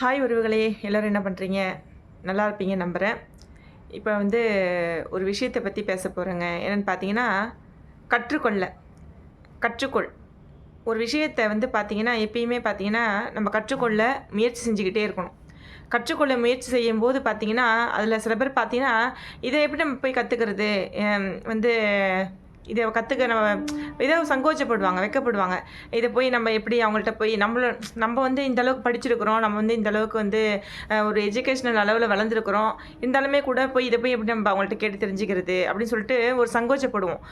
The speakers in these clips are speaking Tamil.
ஹாய் உறவுகளே, எல்லோரும் என்ன பண்ணுறீங்க? நல்லா இருப்பீங்க நம்புகிறேன். இப்போ ஒரு விஷயத்தை பற்றி பேச போகிறேங்க. என்னென்னு பார்த்தீங்கன்னா, கற்றுக்கொள். ஒரு விஷயத்தை பார்த்தீங்கன்னா, எப்பயுமே பார்த்தீங்கன்னா, நம்ம கற்றுக்கொள்ள முயற்சி செஞ்சுக்கிட்டே இருக்கணும். கற்றுக்கொள்ள முயற்சி செய்யும்போது பார்த்தீங்கன்னா, அதில் சில பேர் பார்த்தீங்கன்னா, இதை எப்படி நம்ம போய் கற்றுக்கிறது? வந்து இதை கற்றுக்க நம்ம ஏதோ சங்கோச்சப்படுவாங்க, வெட்கப்படுவாங்க. இதை போய் நம்ம எப்படி அவங்கள்ட்ட போய் நம்ம இந்த அளவுக்கு படிச்சிருக்கிறோம், நம்ம இந்த அளவுக்கு ஒரு எஜுகேஷனல் அளவில் வளர்ந்துருக்குறோம். இருந்தாலுமே கூட இதை போய் எப்படி நம்ம அவங்கள்ட்ட கேட்டு தெரிஞ்சுக்கிறது அப்படின்னு சொல்லிட்டு ஒரு சங்கோச்சப்படுவோம்.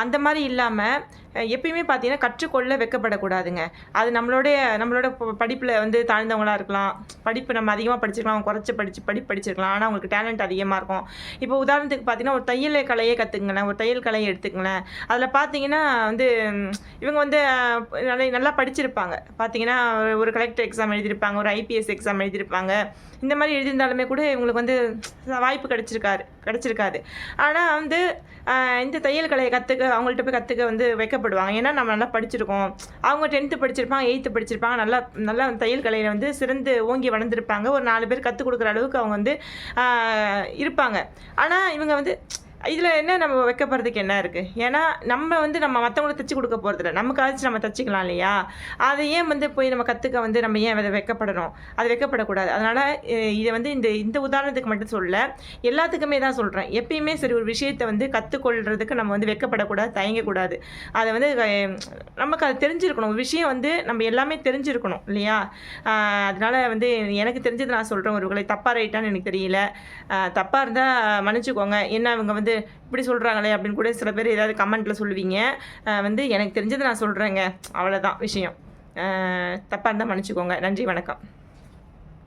அந்த மாதிரி இல்லாமல் எப்பயுமே பார்த்தீங்கன்னா, கற்றுக்கொள்ள வெட்கப்படக்கூடாதுங்க. அது நம்மளோட படிப்பில் தாழ்ந்தவங்களாக இருக்கலாம். படிப்பு நம்ம அதிகமாக படிச்சிருக்கலாம், அவங்க குறைச்சி படிச்சிருக்கலாம். ஆனால் அவங்களுக்கு டேலண்ட் அதிகமாக இருக்கும். இப்போ உதாரணத்துக்கு பார்த்தீங்கன்னா, ஒரு தையல் கலையை கற்றுக்குங்களேன், ஒரு தையல் கலையை எடுத்துக்கங்களேன். அதில் பார்த்தீங்கன்னா இவங்க நல்லா படிச்சிருப்பாங்க. பார்த்தீங்கன்னா ஒரு கலெக்டர் எக்ஸாம் எழுதியிருப்பாங்க, ஒரு ஐபிஎஸ் எக்ஸாம் எழுதியிருப்பாங்க. இந்த மாதிரி எழுதியிருந்தாலுமே கூட இவங்களுக்கு வாய்ப்பு கிடச்சிருக்காது. ஆனால் இந்த தையல் கலையை அவங்கள்ட்ட போய் கற்றுக்க வைக்கப்படுவாங்க. ஏன்னா நம்ம நல்லா படிச்சிருக்கோம். அவங்க 10th படிச்சிருப்பாங்க, 8th படிச்சிருப்பாங்க. நல்லா தையல் கலையில் சிறந்து ஓங்கி வளர்ந்துருப்பாங்க. ஒரு 4 பேர் கற்றுக் கொடுக்குற அளவுக்கு அவங்க இருப்பாங்க. ஆனால் இவங்க இதில் என்ன நம்ம வைக்கப்படுறதுக்கு என்ன இருக்குது? ஏன்னா நம்ம நம்ம மற்றவங்களுக்கு தைச்சி கொடுக்க போகிறதில்ல, நமக்காச்சும் நம்ம தைச்சிக்கலாம் இல்லையா? அதை ஏன் போய் நம்ம கற்றுக்க நம்ம ஏன் அதை வெட்கப்படணும்? அது வெட்கப்படக்கூடாது. அதனால் இதை இந்த உதாரணத்துக்கு மட்டும் சொல்ல, எல்லாத்துக்குமே தான் சொல்கிறேன். எப்பயுமே சரி, ஒரு விஷயத்தை கற்றுக்கொள்றதுக்கு நம்ம வெட்கப்படக்கூடாது, தயங்கக்கூடாது. அதை நமக்கு அது தெரிஞ்சிருக்கணும். ஒரு விஷயம் நம்ம எல்லாமே தெரிஞ்சிருக்கணும் இல்லையா? அதனால் எனக்கு தெரிஞ்சது நான் சொல்கிறேன். ஒருவேளை தப்பாக ரைட்டான்னு எனக்கு தெரியல. தப்பாக இருந்தால் மன்னிச்சுக்கோங்க. என்ன அவங்க இப்படி சொல்கிறாங்களே அப்படின்னு கூட சில பேர் ஏதாவது கமெண்ட்டில் சொல்லுவீங்க. எனக்கு தெரிஞ்சதை நான் சொல்கிறேங்க, அவ்வளோதான் விஷயம். தப்பாக இருந்தால் மன்னிச்சுக்கோங்க. நன்றி, வணக்கம்.